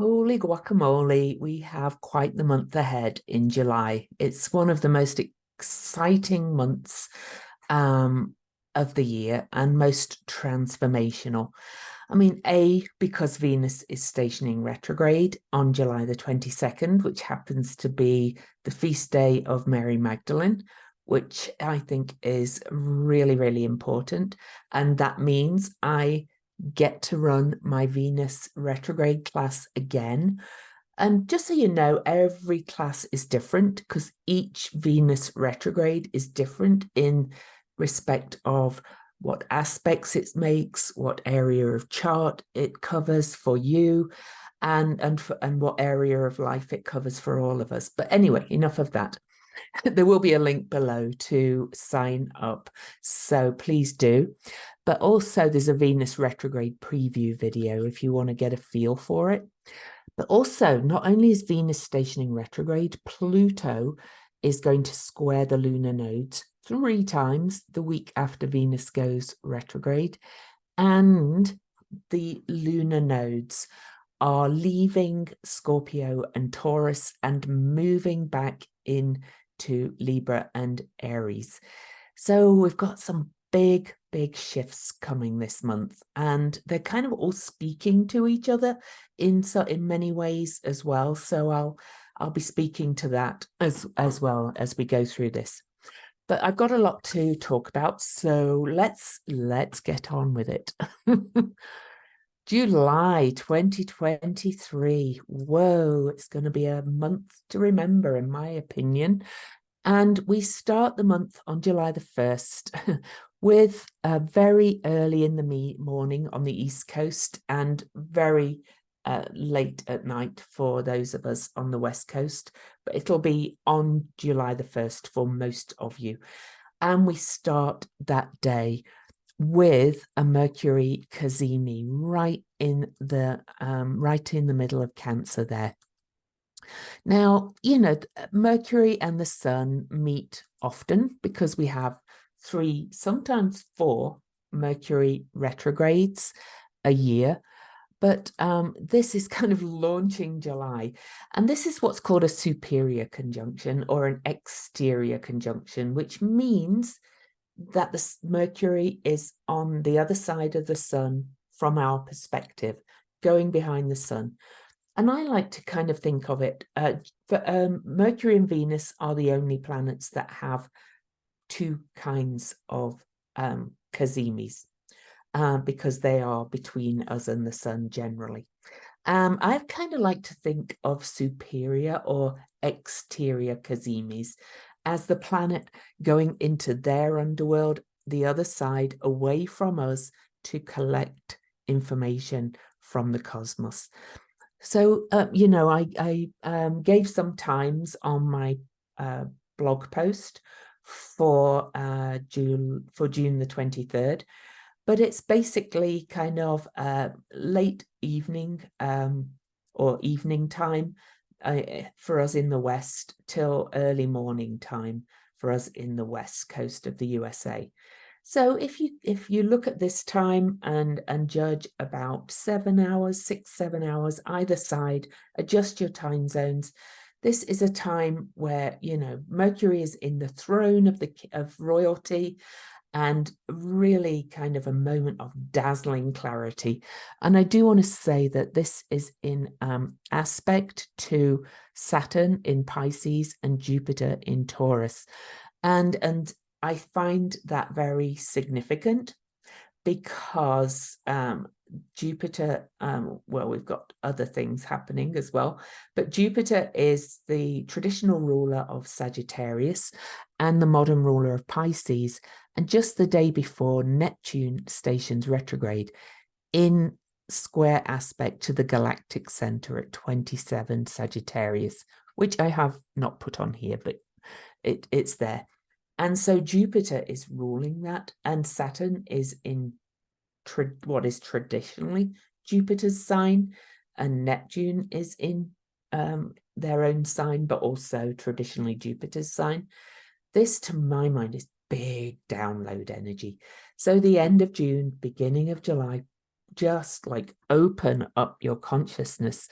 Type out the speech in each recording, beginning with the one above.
Holy guacamole, we have quite the month ahead in July. It's one of the most exciting months um, of the year and most transformational. I mean, because Venus is stationing retrograde on July the 22nd, which happens to be the feast day of Mary Magdalene, which I think is really, really important. And that means I get to run my Venus retrograde class again. And just so you know, every class is different because each Venus retrograde is different in respect of what aspects it makes, what area of chart it covers for you, and what area of life it covers for all of us. But anyway, enough of that. There will be a link below to sign up, so please do. But also there's a Venus retrograde preview video if you want to get a feel for it. But also, not only is Venus stationing retrograde, Pluto is going to square the lunar nodes 3 times the week after Venus goes retrograde. And the lunar nodes are leaving Scorpio and Taurus and moving back into Libra and Aries. So we've got some big shifts coming this month, and they're kind of all speaking to each other in many ways as well. So I'll be speaking to that as well as we go through this. But I've got a lot to talk about, so let's get on with it. July 2023. Whoa, it's going to be a month to remember, in my opinion. And we start the month on July the 1st with very early in the morning on the East Coast and very late at night for those of us on the West Coast. But it'll be on July the 1st for most of you. And we start that day with a Mercury kazimi right in the middle of Cancer there. Now, you know, Mercury and the Sun meet often because we have 3, sometimes 4 Mercury retrogrades a year. But this is kind of launching July. And this is what's called a superior conjunction or an exterior conjunction, which means that the Mercury is on the other side of the Sun from our perspective, going behind the Sun. And I like to kind of think of it, Mercury and Venus are the only planets that have 2 kinds of kazimis, because they are between us and the Sun generally. I kind of like to think of superior or exterior kazimis as the planet going into their underworld, the other side, away from us to collect information from the cosmos. So, you know, I gave some times on my blog post for June the 23rd, but it's basically kind of late evening or evening time for us in the West till early morning time for us in the West Coast of the USA. So if you look at this time and judge about 7 hours, 6-7 hours either side, adjust your time zones. This is a time where, you know, Mercury is in the throne of royalty, and really kind of a moment of dazzling clarity. And I do want to say that this is in aspect to Saturn in Pisces and Jupiter in Taurus. And I find that very significant because Jupiter, well, we've got other things happening as well, but Jupiter is the traditional ruler of Sagittarius and the modern ruler of Pisces. And just the day before, Neptune stations retrograde in square aspect to the galactic center at 27 Sagittarius, which I have not put on here, but it's there. And so Jupiter is ruling that, and Saturn is in what is traditionally Jupiter's sign, and Neptune is in their own sign, but also traditionally Jupiter's sign. This, to my mind, is big download energy. So the end of June, beginning of July, just like open up your consciousness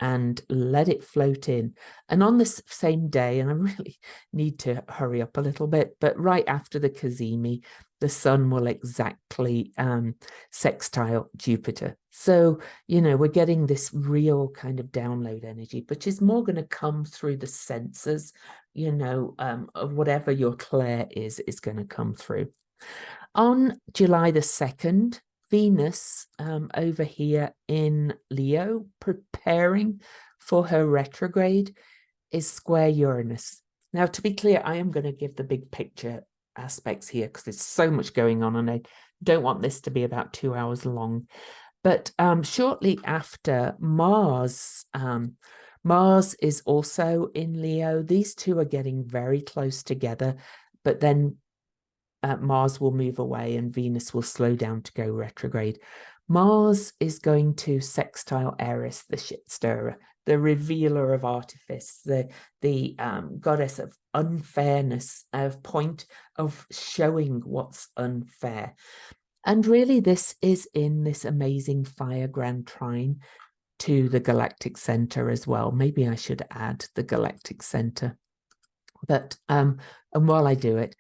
and let it float in. And on this same day, and I really need to hurry up a little bit, but right after the kazimi, the sun will exactly sextile Jupiter. So, you know, we're getting this real kind of download energy, which is more going to come through the senses, you know, of whatever your clair is going to come through. On July the 2nd, Venus over here in Leo, preparing for her retrograde, is square Uranus. Now, to be clear, I am going to give the big picture aspects here because there's so much going on and I don't want this to be about 2 hours long. But shortly after, Mars is also in Leo. These two are getting very close together, but then Mars will move away and Venus will slow down to go retrograde. Mars is going to sextile Eris, the shit stirrer, the revealer of artifice, the goddess of unfairness, of point of showing what's unfair. And really, this is in this amazing fire grand trine to the galactic center as well. Maybe I should add the galactic center. But and while I do it,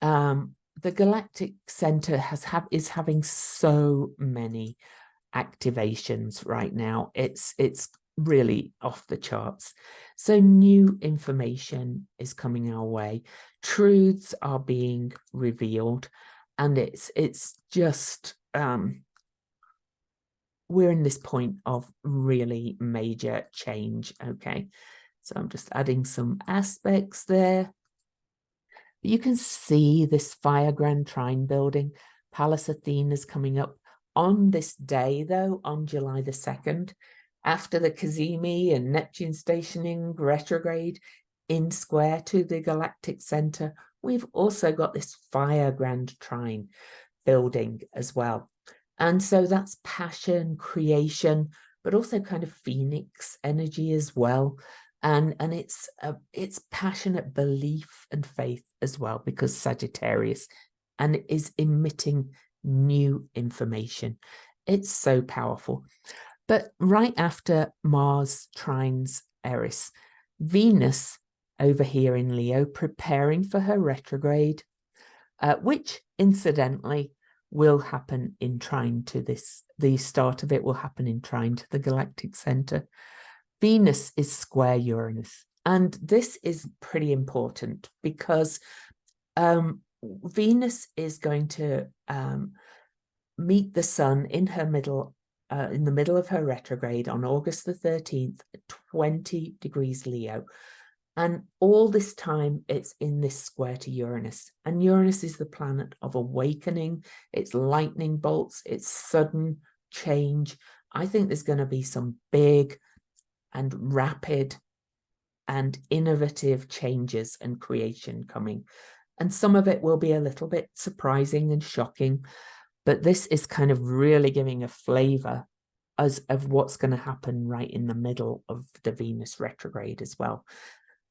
the galactic center is having so many activations right now. It's really off the charts. So new information is coming our way. Truths are being revealed, and it's just we're in this point of really major change. Okay, so I'm just adding some aspects there. You can see this fire grand trine building. Pallas Athena is coming up on this day, though, on July the 2nd, after the kazimi and Neptune stationing retrograde in square to the galactic center. We've also got this fire grand trine building as well. And so that's passion, creation, but also kind of phoenix energy as well. And it's passionate belief and faith as well, because Sagittarius and is emitting new information. It's so powerful. But right after Mars trines Eris, Venus over here in Leo, preparing for her retrograde, which incidentally will happen in trine to this. The start of it will happen in trine to the galactic center. Venus is square Uranus. And this is pretty important because Venus is going to meet the sun in her middle, in the middle of her retrograde on August the 13th, 20 degrees Leo. And all this time, it's in this square to Uranus. And Uranus is the planet of awakening. It's lightning bolts. It's sudden change. I think there's going to be some big and rapid and innovative changes and creation coming. And some of it will be a little bit surprising and shocking, but this is kind of really giving a flavor of what's going to happen right in the middle of the Venus retrograde as well.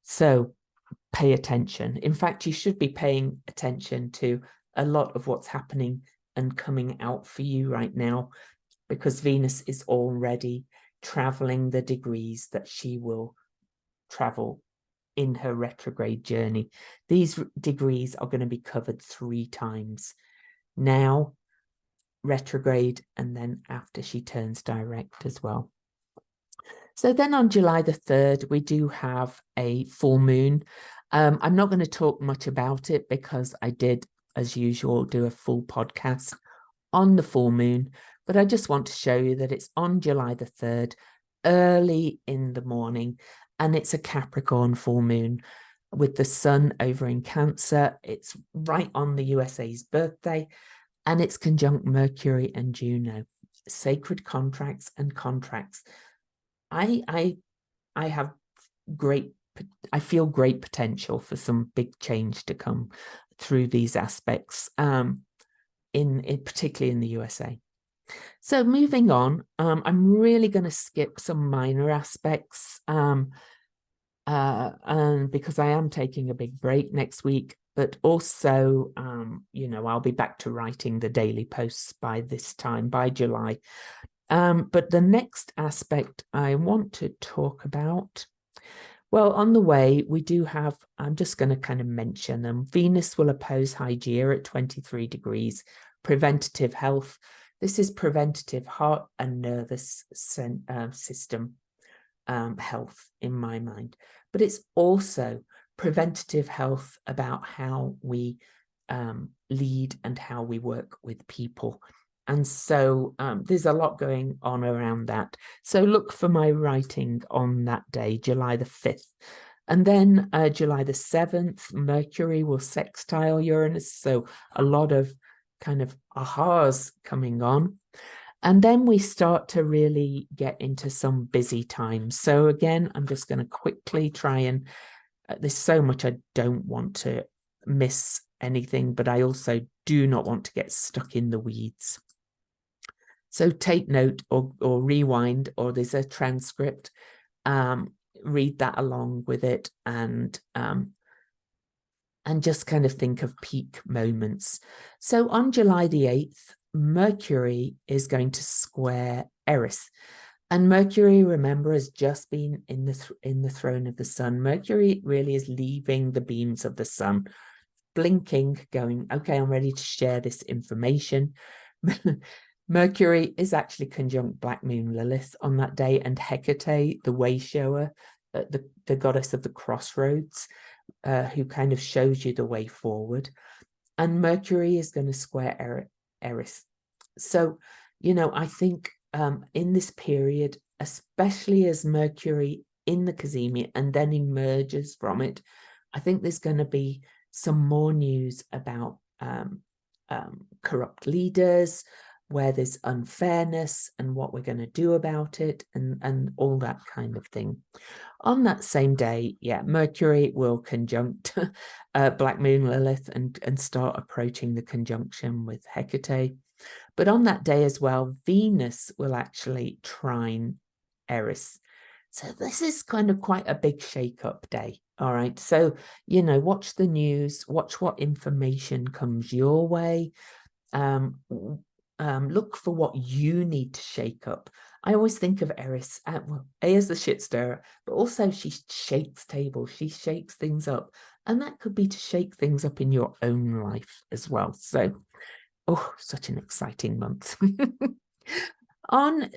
So pay attention. In fact, you should be paying attention to a lot of what's happening and coming out for you right now, because Venus is already traveling the degrees that she will travel in her retrograde journey. These degrees are going to be covered 3 times. Now, retrograde, and then after she turns direct as well. So then on July the 3rd, we do have a full moon. I'm not going to talk much about it because I did, as usual, do a full podcast on the full moon, but I just want to show you that it's on July the 3rd, early in the morning, and it's a Capricorn full moon with the sun over in Cancer. It's right on the USA's birthday, and it's conjunct Mercury and Juno. Sacred contracts and contracts. I have I feel great potential for some big change to come through these aspects, particularly in the USA. So moving on, I'm really going to skip some minor aspects, and because I am taking a big break next week, but also, you know, I'll be back to writing the daily posts by this time, by July. But the next aspect I want to talk about, well, on the way, we do have, I'm just going to kind of mention them. Venus will oppose Hygeia at 23 degrees, preventative health. This is preventative heart and nervous system health in my mind. But it's also preventative health about how we lead and how we work with people. And so there's a lot going on around that. So look for my writing on that day, July the 5th. And then July the 7th, Mercury will sextile Uranus. So a lot of kind of ahas coming on. And then we start to really get into some busy times. So again, I'm just going to quickly try and, there's so much I don't want to miss anything, but I also do not want to get stuck in the weeds. So take note or rewind, or there's a transcript, read that along with it, and just kind of think of peak moments. So on July the 8th, Mercury is going to square Eris. And Mercury, remember, has just been in the throne of the sun. Mercury really is leaving the beams of the sun, blinking, going, okay, I'm ready to share this information. Mercury is actually conjunct Black Moon Lilith on that day, and Hecate, the way shower, the goddess of the crossroads, who kind of shows you the way forward. And Mercury is going to square Eris. So, you know, I think in this period, especially as Mercury in the kazimi and then emerges from it, I think there's going to be some more news about corrupt leaders, where there's unfairness and what we're going to do about it, and all that kind of thing. On that same day, yeah, Mercury will conjunct Black Moon Lilith and start approaching the conjunction with Hecate. But on that day as well, Venus will actually trine Eris. So this is kind of quite a big shake-up day. All right. So, you know, watch the news, watch what information comes your way. Look for what you need to shake up. I always think of Eris, well, A as the shit stirrer, but also she shakes tables, she shakes things up. And that could be to shake things up in your own life as well. So, oh, such an exciting month. On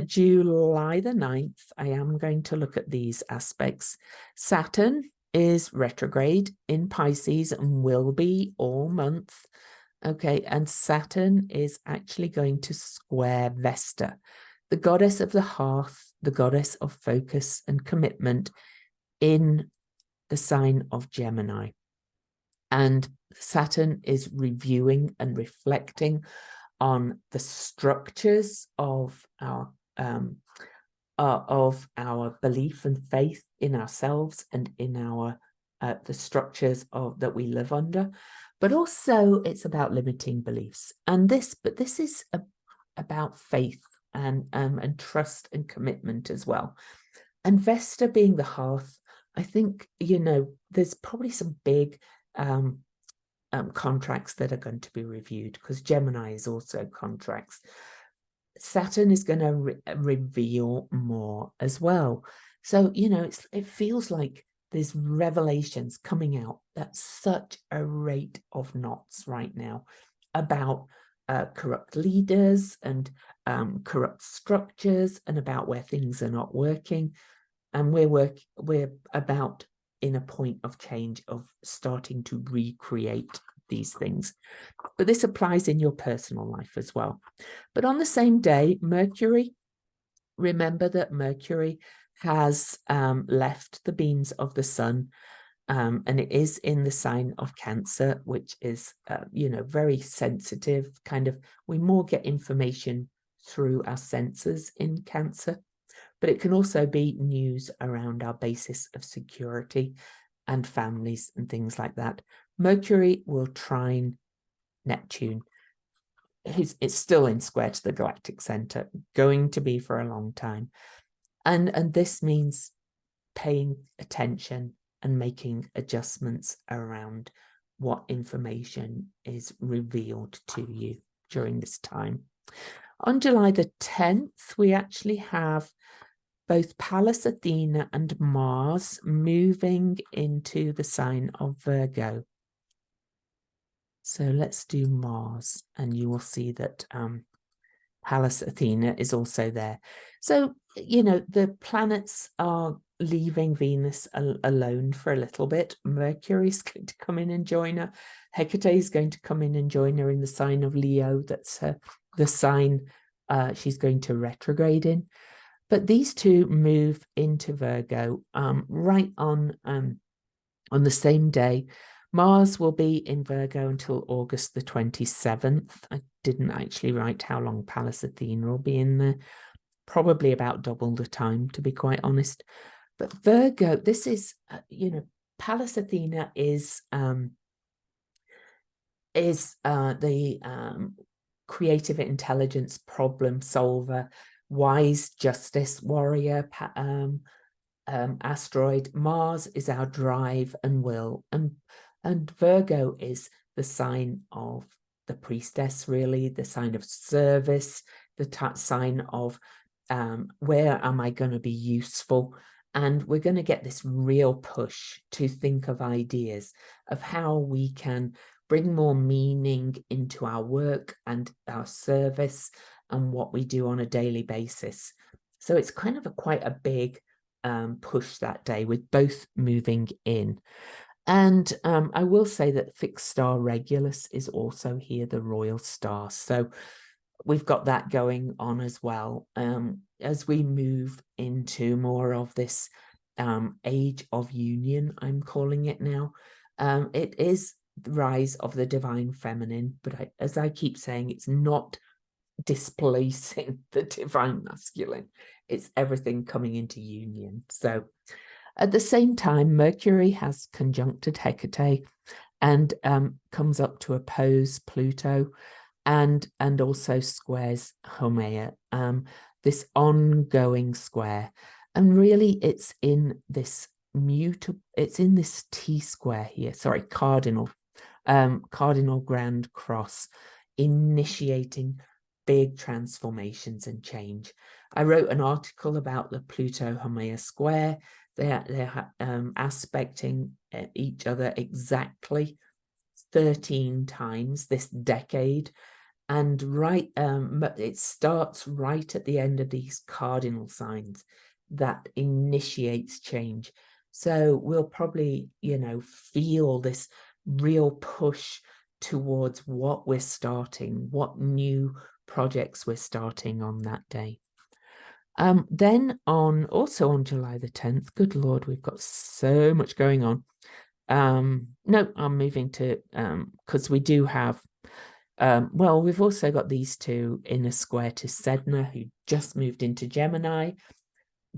July the 9th, I am going to look at these aspects. Saturn is retrograde in Pisces and will be all month. Okay, and Saturn is actually going to square Vesta, the goddess of the hearth, the goddess of focus and commitment, in the sign of Gemini. And Saturn is reviewing and reflecting on the structures of our belief and faith in ourselves and in our the structures that we live under. But also it's about limiting beliefs. And this is about faith and trust and commitment as well. And Vesta being the hearth, I think, you know, there's probably some big contracts that are going to be reviewed, because Gemini is also contracts. Saturn is going to reveal more as well. So, you know, it feels like there's revelations coming out at such a rate of knots right now about corrupt leaders and corrupt structures, and about where things are not working. And we're about in a point of change, of starting to recreate these things. But this applies in your personal life as well. But on the same day, Mercury, remember that Mercury has left the beams of the sun, and it is in the sign of Cancer, which is, you know, very sensitive, kind of, we more get information through our senses in Cancer, but it can also be news around our basis of security and families and things like that. Mercury will trine Neptune. It's still in square to the galactic center, going to be for a long time. And this means paying attention and making adjustments around what information is revealed to you during this time. On July the 10th, we actually have both Pallas Athena and Mars moving into the sign of Virgo. So let's do Mars, and you will see that Pallas Athena is also there. So, you know, the planets are leaving Venus alone for a little bit. Mercury is going to come in and join her. Hecate is going to come in and join her in the sign of Leo. That's the sign she's going to retrograde in. But these two move into Virgo right on the same day. Mars will be in Virgo until August the 27th. I didn't actually write how long Pallas Athena will be in there. Probably about double the time, to be quite honest. But Virgo, this is, you know, Pallas Athena is the creative intelligence problem solver, wise justice warrior, asteroid. Mars is our drive and will, and Virgo is the sign of the priestess, really, the sign of service, the sign of where am I going to be useful? And we're going to get this real push to think of ideas of how we can bring more meaning into our work and our service and what we do on a daily basis. So it's kind of quite a big push that day, with both moving in. And I will say that fixed star Regulus is also here, the royal star. So we've got that going on as well. As we move into more of this age of union, I'm calling it now. It is the rise of the divine feminine, but as I keep saying, it's not displacing the divine masculine. It's everything coming into union. So at the same time, Mercury has conjuncted Hecate and comes up to oppose Pluto, and also squares Haumea, this ongoing square. And really it's in this it's in this T square here, sorry, cardinal grand cross, initiating big transformations and change. I wrote an article about the Pluto Haumea square. They're aspecting each other exactly 13 times this decade. And it starts right at the end of these cardinal signs that initiates change. So we'll probably, you know, feel this real push towards what we're starting, what new projects we're starting on that day. Then also on July the 10th, good Lord, we've got so much going on. No, I'm moving to, because we do have, well, we've also got these two in a square to Sedna, who just moved into Gemini,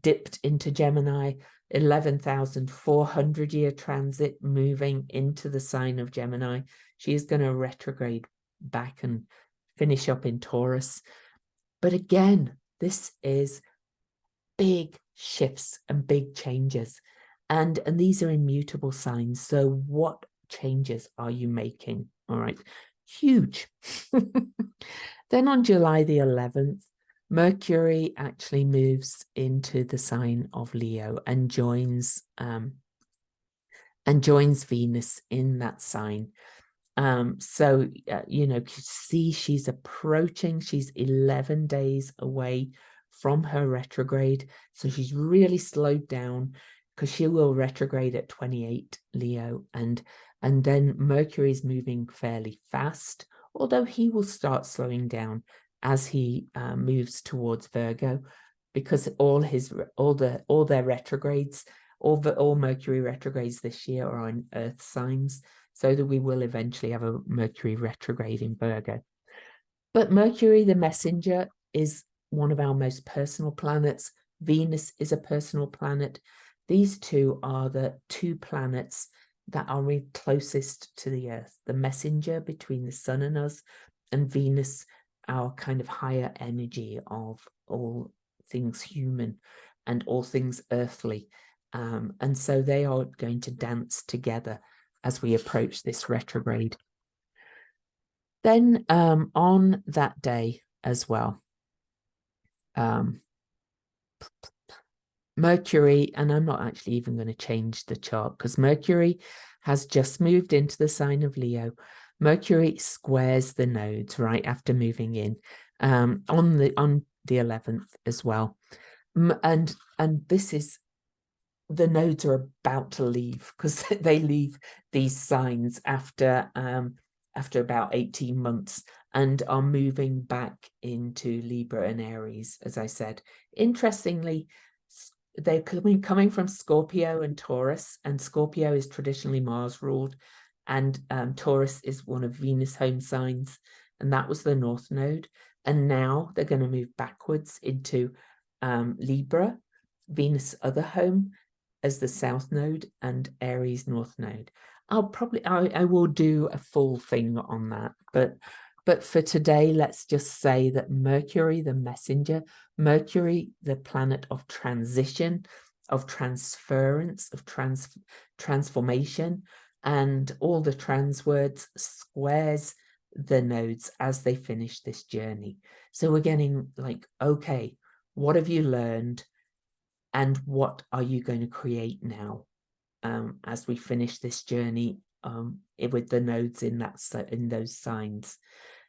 dipped into Gemini, 11,400 year transit, moving into the sign of Gemini. She is going to retrograde back and finish up in Taurus. But again, this is big shifts and big changes. And these are immutable signs. So what changes are you making? All right, huge. Then on July the 11th, Mercury actually moves into the sign of Leo and joins Venus in that sign. So you know, see, she's approaching, she's 11 days away from her retrograde. So she's really slowed down, because she will retrograde at 28 Leo, and then Mercury is moving fairly fast, although he will start slowing down as he moves towards Virgo, because all their retrogrades, all Mercury retrogrades this year are on Earth signs, so that we will eventually have a Mercury retrograde in Virgo. But Mercury, the messenger, is one of our most personal planets. Venus is a personal planet. These two are the two planets that are really closest to the Earth, the messenger between the sun and us, and Venus, our kind of higher energy of all things human and all things earthly. And so they are going to dance together as we approach this retrograde. Then on that day as well, Mercury, and I'm not actually even going to change the chart because Mercury has just moved into the sign of Leo. Mercury squares the nodes right after moving in on the 11th as well. And this is, the nodes are about to leave because they leave these signs after about 18 months and are moving back into Libra and Aries, as I said. Interestingly, they're coming from Scorpio and Taurus, and Scorpio is traditionally Mars ruled, and Taurus is one of Venus home signs, and that was the North Node. And now they're going to move backwards into Libra, Venus other home, as the South Node, and Aries North Node. I will do a full thing on that, but for today, let's just say that Mercury, the messenger, Mercury, the planet of transition, of transference, of transformation, and all the trans words, squares the nodes as they finish this journey. So we're getting like, okay, what have you learned? And what are you going to create now as we finish this journey with the nodes in those signs?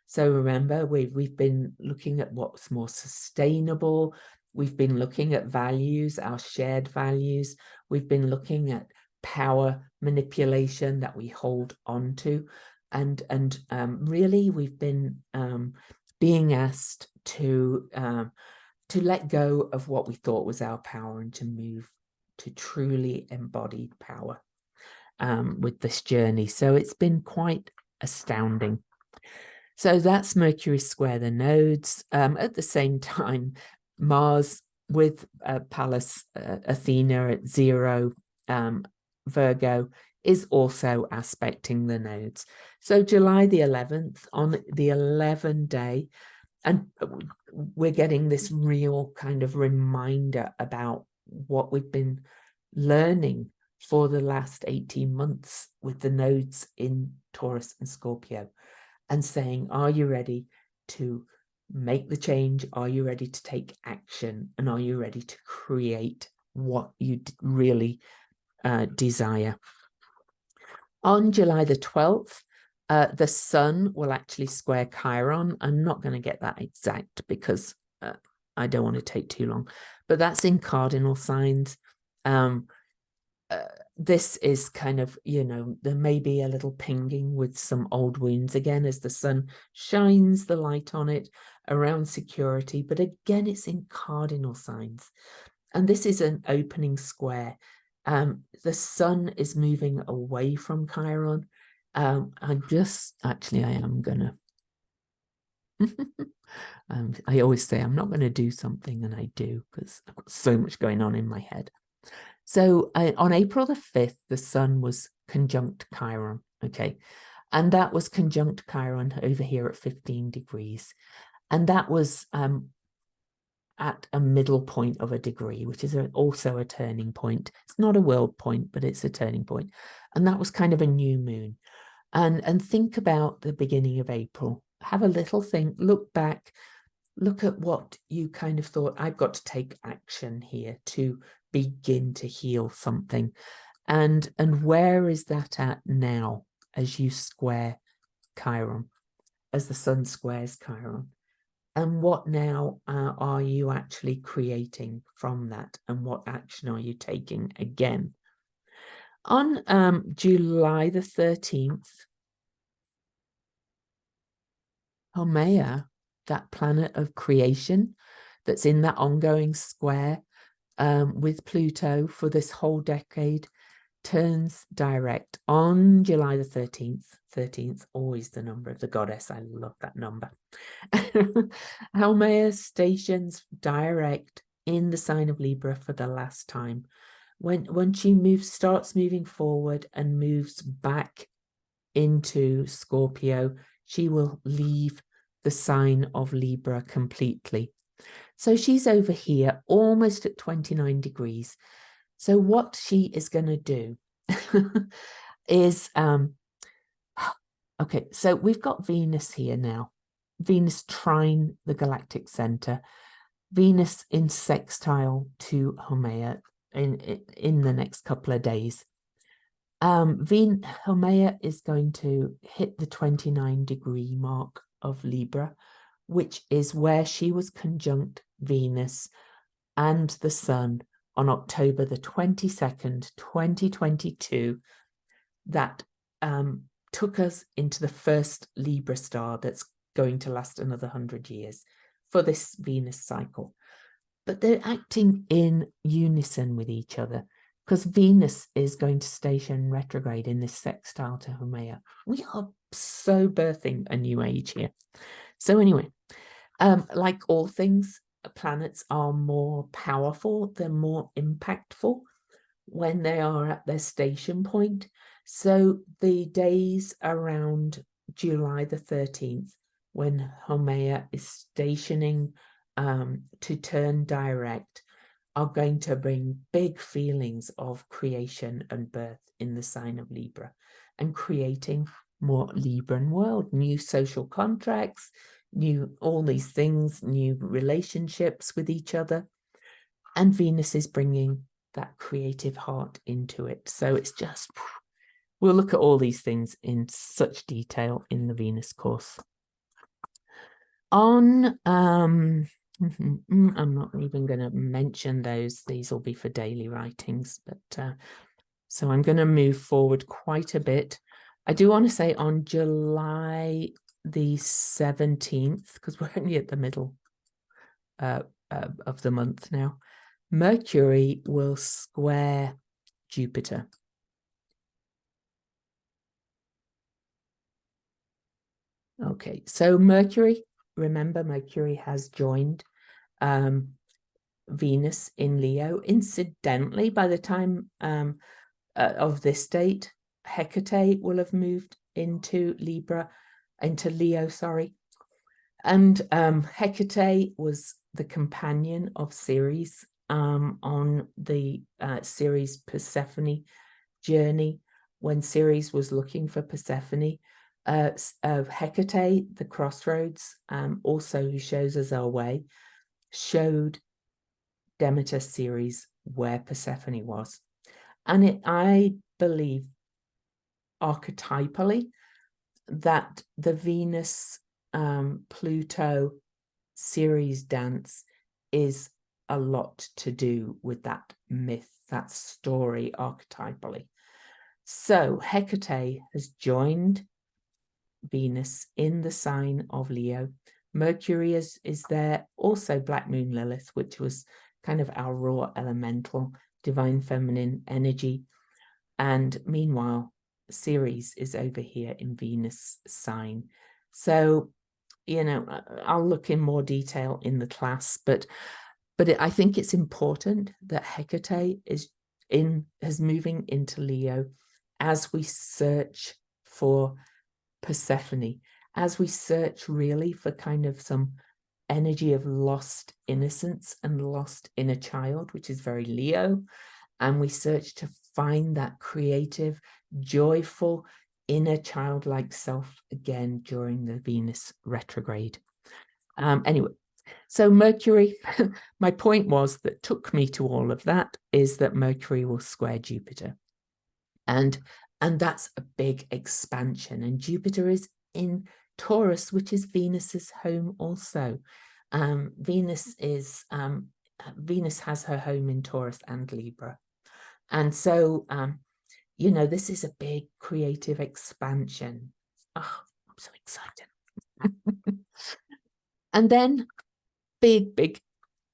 So remember, we've been looking at what's more sustainable. We've been looking at values, our shared values. We've been looking at power manipulation that we hold on to. And really, we've been being asked to let go of what we thought was our power and to move to truly embodied power with this journey. So it's been quite astounding. So that's Mercury square the nodes. At the same time, Mars with Pallas Athena at 0 Virgo is also aspecting the nodes. So July the 11th, on the 11 day, and we're getting this real kind of reminder about what we've been learning for the last 18 months with the nodes in Taurus and Scorpio, and saying, are you ready to make the change? Are you ready to take action? And are you ready to create what you really desire? On July the 12th, the sun will actually square Chiron. I'm not going to get that exact because I don't want to take too long, but that's in cardinal signs. This is kind of, there may be a little pinging with some old wounds again as the sun shines the light on it around security. But again, it's in cardinal signs. And this is an opening square. The sun is moving away from Chiron. I am gonna I always say I'm not going to do something, and I do, because I've got so much going on in my head. So on April the 5th, the sun was conjunct Chiron, okay? And that was conjunct Chiron over here at 15 degrees. And that was at a middle point of a degree, which is also a turning point. It's not a world point, but it's a turning point. And that was kind of a new moon. And think about the beginning of April. Have a little think, look back, look at what you kind of thought, I've got to take action here to begin to heal something. And where is that at now as you square Chiron, as the sun squares Chiron? And what now are you actually creating from that? And what action are you taking again? On July the 13th, Haumea, that planet of creation that's in that ongoing square with Pluto for this whole decade, turns direct on July the 13th. 13th, always the number of the goddess. I love that number. Haumea stations direct in the sign of Libra for the last time. When she starts moving forward and moves back into Scorpio, she will leave the sign of Libra completely. So she's over here almost at 29 degrees. So what she is going to do is, okay, so we've got Venus here now. Venus trine the galactic center. Venus in sextile to Haumea in the next couple of days. Haumea is going to hit the 29-degree mark of Libra, which is where she was conjunct Venus and the Sun on October the 22nd, 2022. That took us into the first Libra star that's going to last another 100 years for this Venus cycle. But they're acting in unison with each other, because Venus is going to station retrograde in this sextile to Haumea. We are so birthing a new age here. So anyway, like all things, planets are more powerful, they're more impactful when they are at their station point. So the days around July the 13th, when Haumea is stationing to turn direct, are going to bring big feelings of creation and birth in the sign of Libra, and creating more Libran world, new social contracts, new all these things, new relationships with each other. And Venus is bringing that creative heart into it. So it's just, we'll look at all these things in such detail in the Venus course. On I'm not even going to mention those. These will be for daily writings, but so I'm going to move forward quite a bit. I do want to say on July the 17th, because we're only at the middle of the month now, Mercury will square Jupiter. Okay, so Mercury, remember, Mercury has joined Venus in Leo. Incidentally, by the time of this date, Hecate will have moved into Leo, sorry. And Hecate was the companion of Ceres on the Ceres Persephone journey, when Ceres was looking for Persephone. Hecate, the crossroads, also who shows us our way, showed Demeter Ceres where Persephone was. And I believe archetypally that the Venus Pluto Ceres dance is a lot to do with that myth, that story archetypally. So Hecate has joined Venus in the sign of Leo. Mercury is there, also Black Moon Lilith, which was kind of our raw elemental, divine feminine energy. And meanwhile, Ceres is over here in Venus sign. So, you know, I'll look in more detail in the class, but I think it's important that Hecate is moving into Leo as we search for Persephone, as we search really for kind of some energy of lost innocence and lost inner child, which is very Leo, and we search to find that creative, joyful, inner childlike self again during the Venus retrograde. Anyway, so Mercury, my point was that took me to all of that is that Mercury will square Jupiter. And that's a big expansion. And Jupiter is in Taurus, which is Venus's home also. Venus has her home in Taurus and Libra. And so, you know, this is a big creative expansion. Oh, I'm so excited. And then big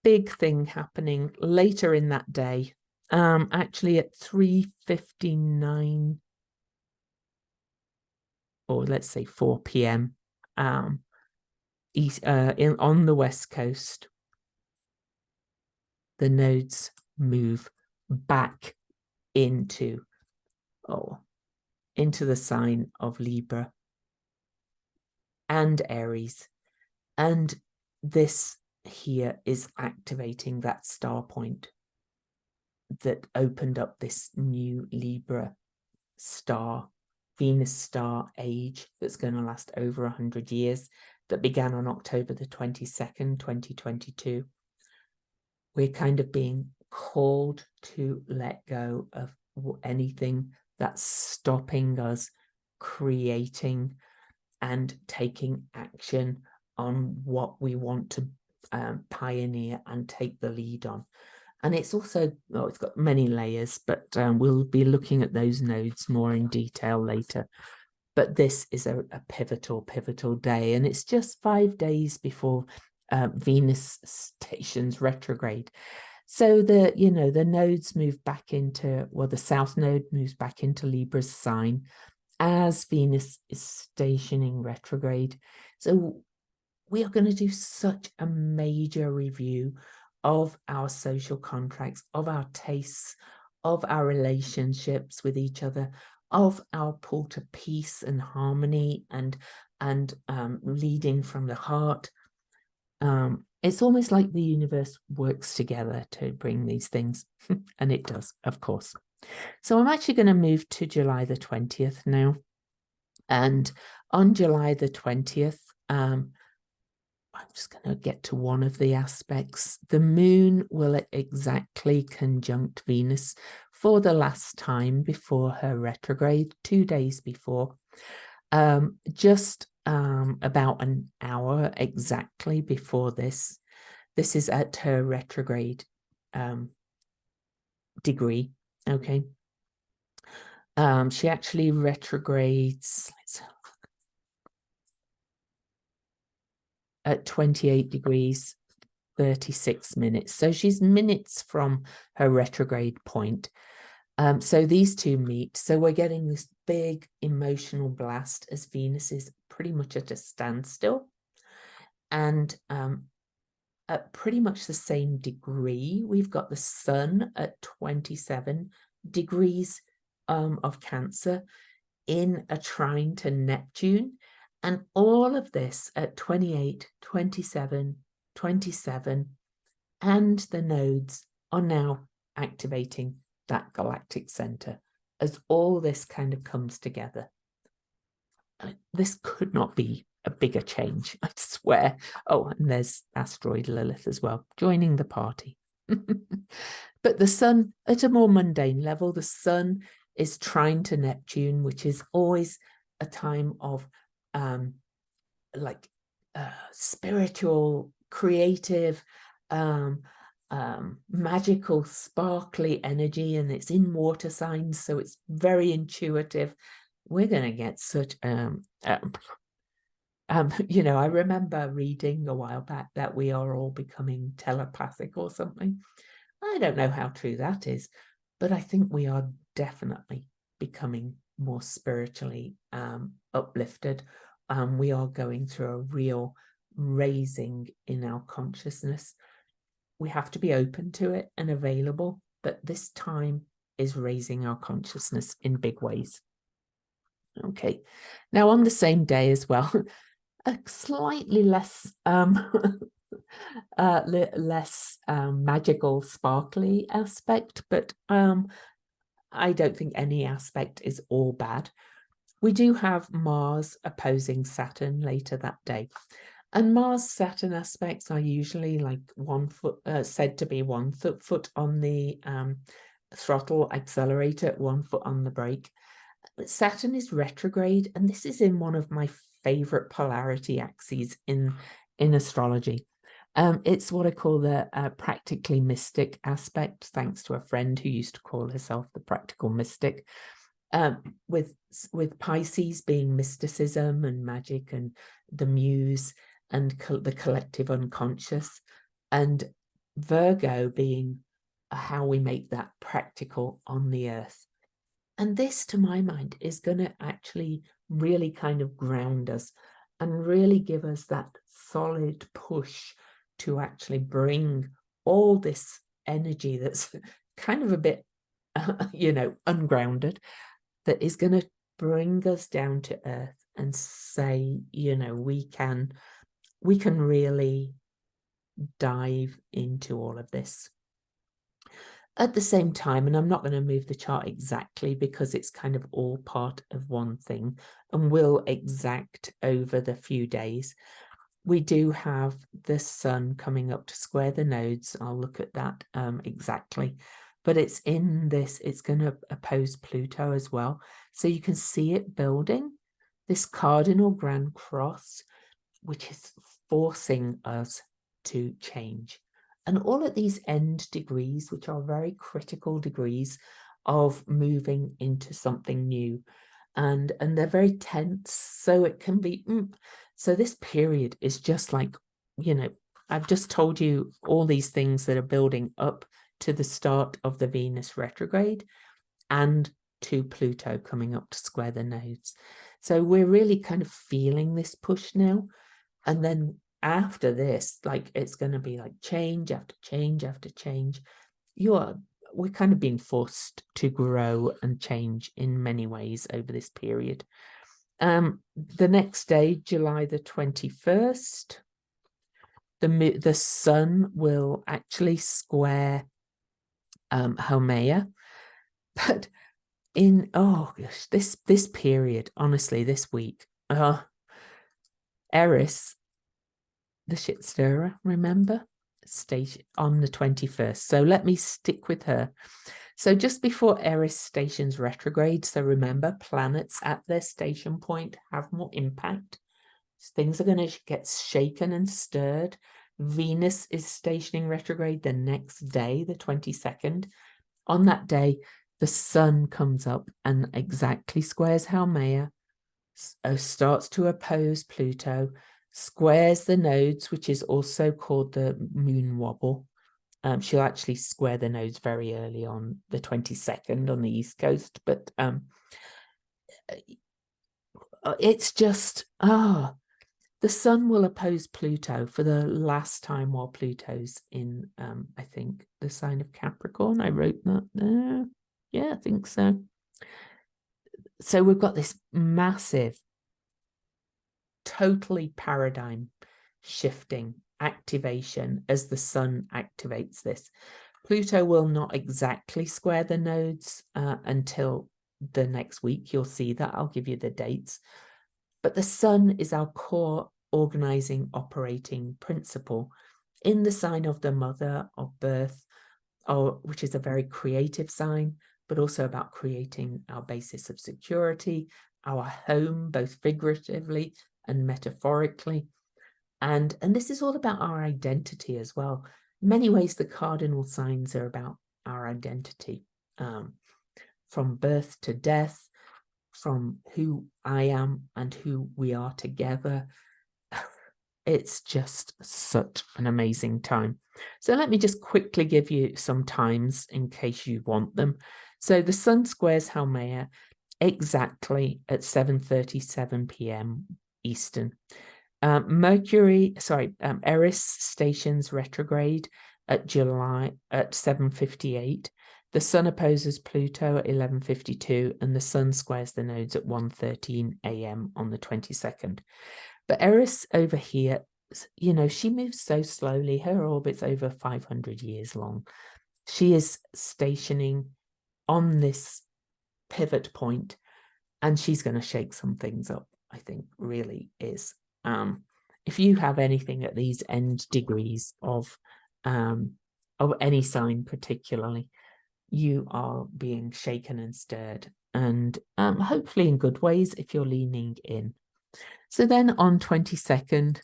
thing happening later in that day. Actually at 3:59, or let's say 4 p.m. On the West Coast, the nodes move back into the sign of Libra and Aries. And this here is activating that star point that opened up this new Libra star, Venus star age that's going to last over 100 years, that began on October the 22nd, 2022. we're kind of being called to let go of anything that's stopping us creating and taking action on what we want to pioneer and take the lead on. And it's also, well, it's got many layers, but we'll be looking at those nodes more in detail later. But this is a pivotal day, and it's just 5 days before Venus stations retrograde. So the nodes move back into, well, the South Node moves back into Libra's sign as Venus is stationing retrograde. So we are going to do such a major review of our social contracts, of our tastes, of our relationships with each other, of our pull to peace and harmony and leading from the heart. It's almost like the universe works together to bring these things, and it does, of course. So I'm actually going to move to July the 20th now. And on July the 20th, I'm just going to get to one of the aspects. The moon will exactly conjunct Venus for the last time before her retrograde, 2 days before. Just about an hour exactly before this. This is at her retrograde degree, okay? She actually retrogrades at 28 degrees, 36 minutes. So she's minutes from her retrograde point. So these two meet. So we're getting this big emotional blast as Venus is pretty much at a standstill. And at pretty much the same degree, we've got the Sun at 27 degrees of Cancer in a trine to Neptune. And all of this at 28, 27, 27, and the nodes are now activating that galactic center as all this kind of comes together. This could not be a bigger change, I swear. Oh, and there's asteroid Lilith as well, joining the party. But the Sun, at a more mundane level, the Sun is trine to Neptune, which is always a time of spiritual, creative, magical, sparkly energy, and it's in water signs, so it's very intuitive. We're going to get such I remember reading a while back that we are all becoming telepathic or something. I don't know how true that is, but I think we are definitely becoming more spiritually uplifted. We are going through a real raising in our consciousness. We have to be open to it and available, but this time is raising our consciousness in big ways. Okay, now on the same day as well, a slightly less magical, sparkly aspect, but I don't think any aspect is all bad. We do have Mars opposing Saturn later that day. And Mars-Saturn aspects are usually like 1 foot, said to be 1 foot on the throttle accelerator, 1 foot on the brake. But Saturn is retrograde, and this is in one of my favorite polarity axes in astrology. It's what I call the practically mystic aspect, thanks to a friend who used to call herself the practical mystic. With Pisces being mysticism and magic and the muse and the collective unconscious, and Virgo being how we make that practical on the earth. And this, to my mind, is going to actually really kind of ground us and really give us that solid push to actually bring all this energy that's kind of a bit, ungrounded, that is going to bring us down to earth and say, we can really dive into all of this. At the same time, and I'm not going to move the chart exactly because it's kind of all part of one thing and will exact over the few days, we do have the sun coming up to square the nodes. I'll look at that exactly. But it's in this, it's going to oppose Pluto as well. So you can see it building this cardinal grand cross, which is forcing us to change. And all at these end degrees, which are very critical degrees of moving into something new. And they're very tense, so it can be so this period is just like, you know, I've just told you all these things that are building up to the start of the Venus retrograde and to Pluto coming up to square the nodes. So we're really kind of feeling this push now. And then after this, like, it's going to be like change after change after change. We're kind of being forced to grow and change in many ways over this period. The next day, July the 21st, the sun will actually square Haumea. But in, oh gosh, this period, honestly, this week, Eris, the shit stirrer, remember? Station on the 21st. So let me stick with her. So just before Eris stations retrograde, so remember, planets at their station point have more impact. Things are going to get shaken and stirred. Venus is stationing retrograde the next day, the 22nd. On that day, the sun comes up and exactly squares Haumea, starts to oppose Pluto, squares the nodes, which is also called the moon wobble. She'll actually square the nodes very early on the 22nd on the East Coast, but it's just, the sun will oppose Pluto for the last time while Pluto's in, I think, the sign of Capricorn. I wrote that there. Yeah, I think so. So we've got this massive, totally paradigm shifting activation as the sun activates this. Pluto will not exactly square the nodes until the next week. You'll see that. I'll give you the dates. But the sun is our core organizing, operating principle in the sign of the mother of birth, which is a very creative sign, but also about creating our basis of security, our home, both figuratively and metaphorically. And this is all about our identity as well. In many ways, the cardinal signs are about our identity, from birth to death, from who I am and who we are together. It's just such an amazing time. So let me just quickly give you some times in case you want them. So the sun squares Haumea exactly at 7:37 p.m. Eastern. Eris stations retrograde at 7:58. The sun opposes Pluto at 11:52, and the sun squares the nodes at 1:13 a.m. on the 22nd. But Eris over here, you know, she moves so slowly. Her orbit's over 500 years long. She is stationing on this pivot point, and she's going to shake some things up, I think, really is. If you have anything at these end degrees of any sign particularly, you are being shaken and stirred, and hopefully in good ways if you're leaning in. So then on 22nd,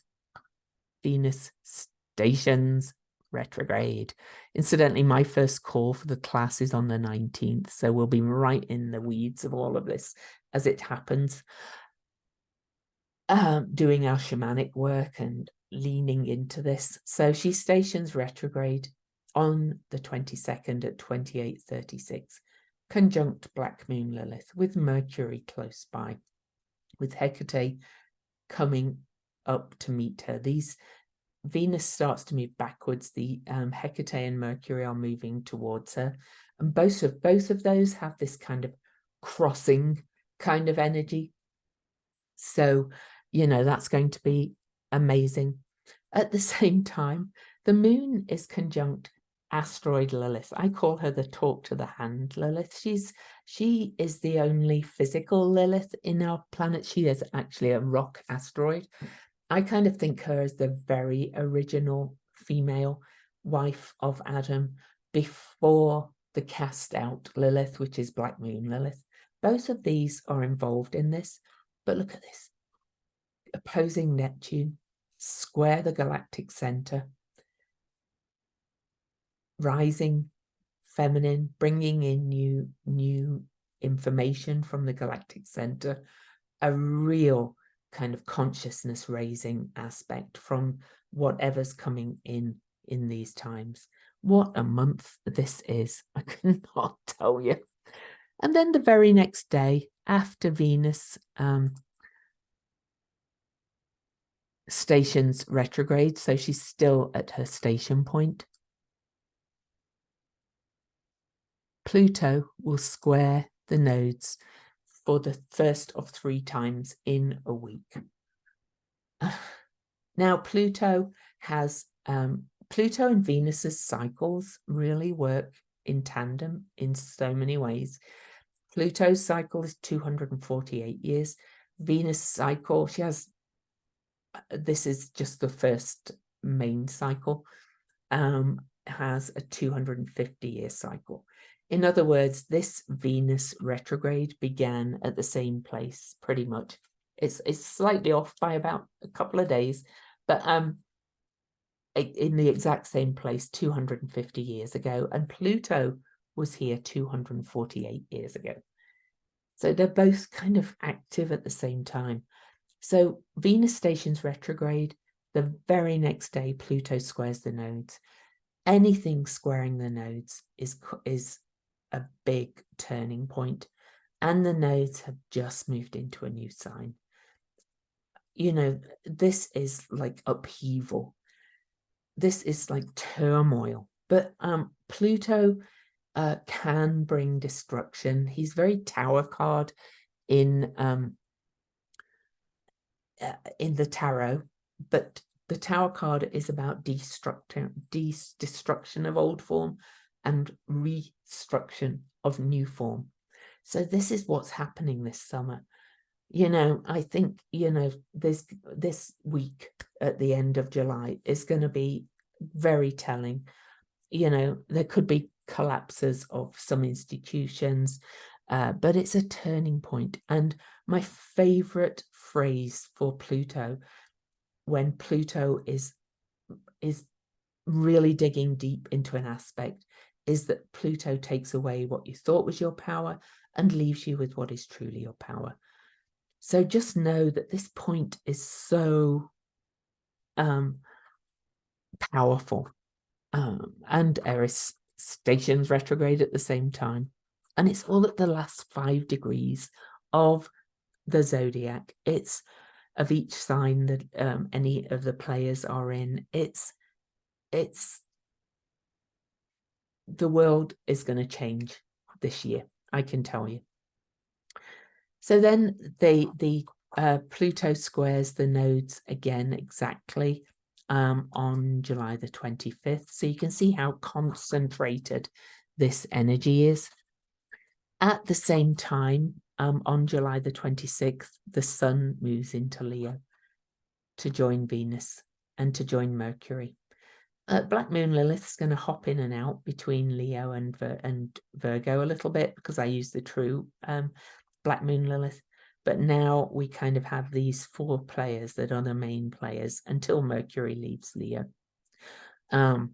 Venus stations retrograde. Incidentally, my first call for the class is on the 19th, so we'll be right in the weeds of all of this as it happens. Doing our shamanic work and leaning into this. So she stations retrograde on the 22nd at 28:36, conjunct Black Moon Lilith with Mercury close by, with Hecate coming up to meet her. Venus starts to move backwards. The Hecate and Mercury are moving towards her, and both of those have this kind of crossing kind of energy. So, you know, that's going to be amazing. At the same time, the moon is conjunct asteroid Lilith. I call her the talk to the hand Lilith. She is the only physical Lilith in our planet. She is actually a rock asteroid. I kind of think her as the very original female wife of Adam before the cast out Lilith, which is Black Moon Lilith. Both of these are involved in this, but look at this. Opposing Neptune, square the galactic center, rising feminine, bringing in new information from the galactic center, a real kind of consciousness raising aspect from whatever's coming in these times. What a month this is. I cannot tell you. And then the very next day, after Venus stations retrograde, so she's still at her station point, Pluto will square the nodes for the first of 3 times in a week. Now, Pluto has Pluto and Venus's cycles really work in tandem in so many ways. Pluto's cycle is 248 years. Venus cycle, she has, this is just the first main cycle, has a 250-year cycle. In other words, this Venus retrograde began at the same place, pretty much. It's slightly off by about a couple of days, but in the exact same place 250 years ago, and Pluto was here 248 years ago. So they're both kind of active at the same time. So Venus stations retrograde, the very next day Pluto squares the nodes. Anything squaring the nodes is a big turning point, and the nodes have just moved into a new sign. You know, this is like upheaval. This is like turmoil. But Pluto can bring destruction. He's very Tower card in the tarot, but the Tower card is about destruction of old form and restructure of new form. So this is what's happening this summer. You know, I think, you know, this week at the end of July is going to be very telling. You know, there could be collapses of some institutions, but it's a turning point. And my favorite phrase for Pluto, when Pluto is really digging deep into an aspect, is that Pluto takes away what you thought was your power and leaves you with what is truly your power. So just know that this point is so powerful. And Eris stations retrograde at the same time. And it's all at the last 5 degrees of the zodiac. It's of each sign that any of the players are in. It's the world is going to change this year, I can tell you. So then the Pluto squares the nodes again exactly on July the 25th. So you can see how concentrated this energy is. At the same time, on July the 26th, the Sun moves into Leo to join Venus and to join Mercury. Black Moon Lilith is going to hop in and out between Leo and Virgo a little bit, because I use the true Black Moon Lilith. But now we kind of have these 4 players that are the main players until Mercury leaves Leo. Kind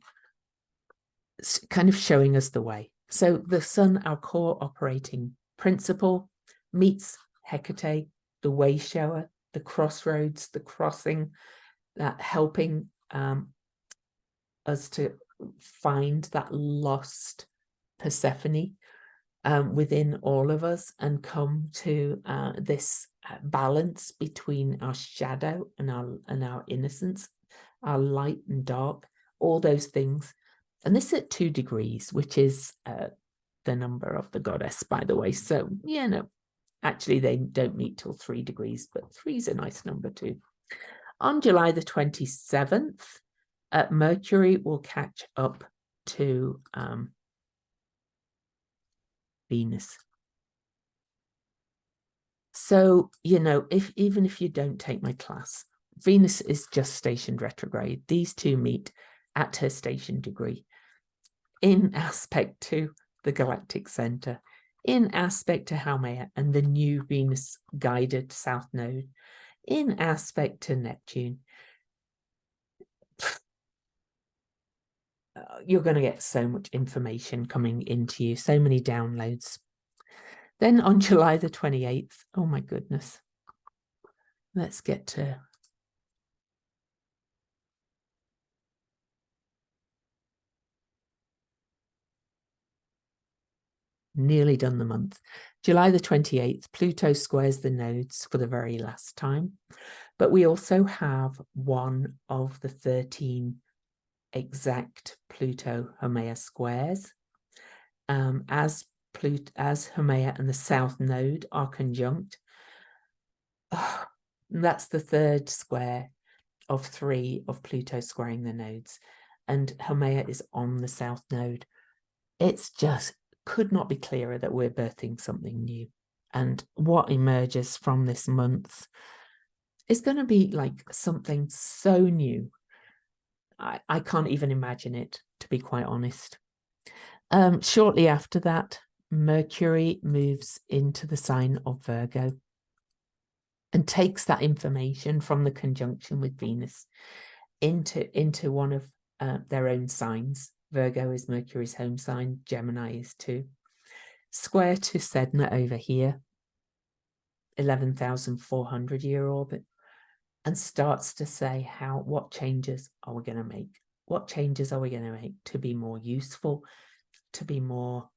of showing us the way. So the Sun, our core operating principle, meets Hecate, the way shower, the crossroads, the crossing, that helping us to find that lost Persephone within all of us and come to this balance between our shadow and our innocence, our light and dark, all those things. And this at 2 degrees, which is the number of the goddess, by the way. So, yeah, no, actually they don't meet till 3 degrees, but 3 is a nice number too. On July the 27th, Mercury will catch up to Venus. So, you know, even if you don't take my class, Venus is just stationed retrograde. These two meet at her station degree in aspect to the galactic center, in aspect to Haumea and the new Venus guided south node, in aspect to Neptune. You're going to get so much information coming into you, so many downloads. Then on July the 28th, oh my goodness, let's get to nearly done the month. July the 28th, Pluto squares the nodes for the very last time. But we also have one of the 13 exact Pluto Haumea squares. As Haumea and the south node are conjunct. That's the third square of 3 of Pluto squaring the nodes. And Haumea is on the south node. It's just could not be clearer that we're birthing something new. And what emerges from this month is going to be like something so new. I can't even imagine it, to be quite honest. Shortly after that, Mercury moves into the sign of Virgo and takes that information from the conjunction with Venus into one of their own signs. Virgo is Mercury's home sign, Gemini is too. Square to Sedna over here, 11,400 year orbit, and starts to say what changes are we going to make? What changes are we going to make to be more useful, to be more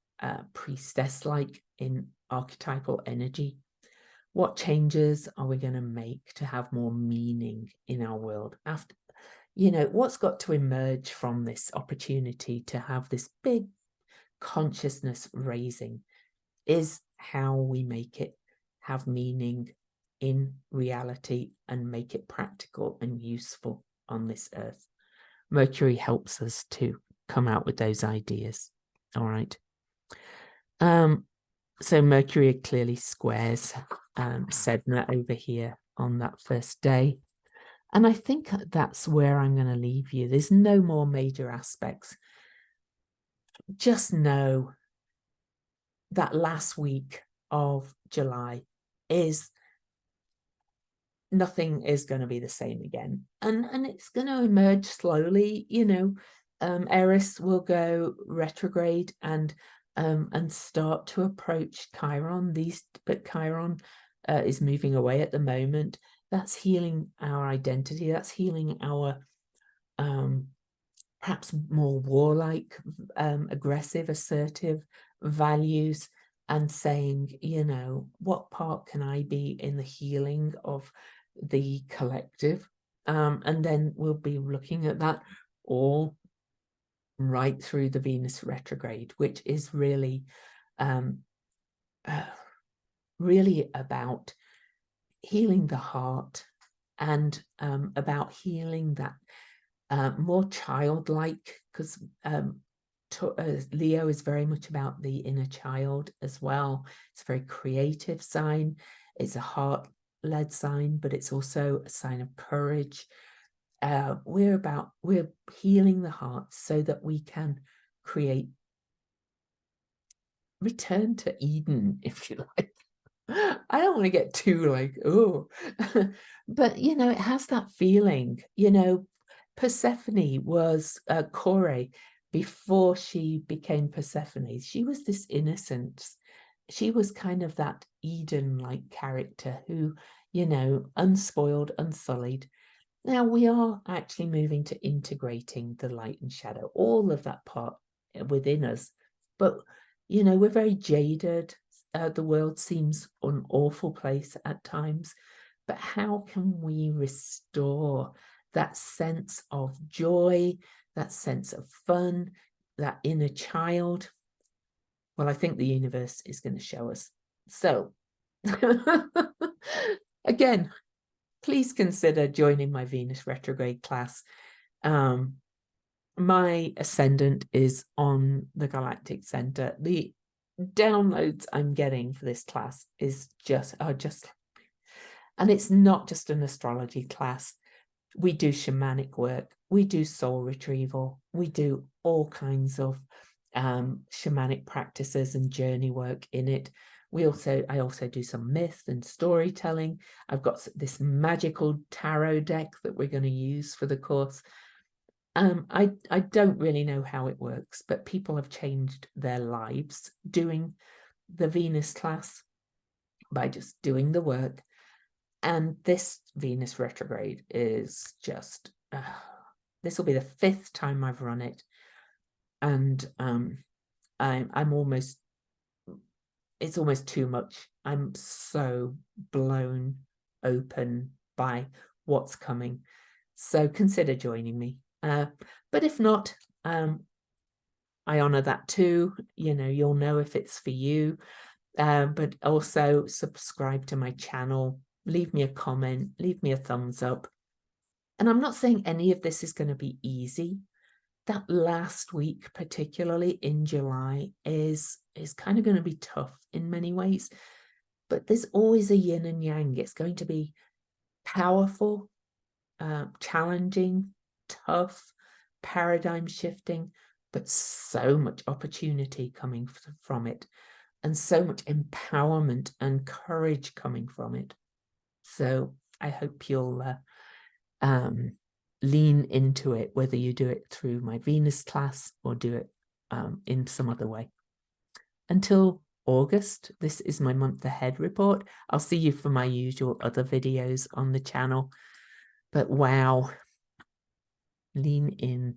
priestess-like in archetypal energy? What changes are we going to make to have more meaning in our world? After, what's got to emerge from this opportunity to have this big consciousness raising is how we make it have meaning in reality and make it practical and useful on this earth. Mercury helps us to come out with those ideas. All right. So Mercury clearly squares Sedna over here on that first day. And I think that's where I'm going to leave you. There's no more major aspects. Just know that last week of July is nothing is going to be the same again. And it's going to emerge slowly, Eris will go retrograde and start to approach Chiron. But Chiron is moving away at the moment. That's healing our identity. That's healing our perhaps more warlike, aggressive, assertive values, and saying, what part can I be in the healing of the collective? And then we'll be looking at that all right through the Venus retrograde, which is really, really about healing the heart and about healing that more childlike, because Leo is very much about the inner child as well. It's a very creative sign. It's a heart-led sign, but it's also a sign of courage. We're healing the heart so that we can return to Eden, if you like. I don't want to get too but it has that feeling. Persephone was Kore before she became Persephone. She was this innocence. She was kind of that Eden-like character who, unspoiled, unsullied. Now we are actually moving to integrating the light and shadow, all of that part within us. But, we're very jaded. The world seems an awful place at times. But how can we restore that sense of joy, that sense of fun, that inner child? Well, I think the universe is going to show us. So, again, please consider joining my Venus retrograde class. My ascendant is on the galactic center. The downloads I'm getting for this class are just, and it's not just an astrology class. We do shamanic work, we do soul retrieval, we do all kinds of shamanic practices and journey work in it. I also do some myth and storytelling. I've got this magical tarot deck that we're going to use for the course. I don't really know how it works, but people have changed their lives doing the Venus class by just doing the work. And this Venus retrograde is just, this will be the 5th time I've run it. And I'm almost, it's almost too much. I'm so blown open by what's coming. So consider joining me. But if not, I honor that too. You know, you'll know if it's for you. But also subscribe to my channel, leave me a comment, leave me a thumbs up. And I'm not saying any of this is going to be easy. That last week, particularly in July, is kind of going to be tough in many ways. But there's always a yin and yang. It's going to be powerful, challenging, tough, paradigm shifting, but so much opportunity coming from it, and so much empowerment and courage coming from it. So I hope you'll lean into it, whether you do it through my Venus class or do it in some other way. Until August, this is my month ahead report. I'll see you for my usual other videos on the channel. But wow, lean in.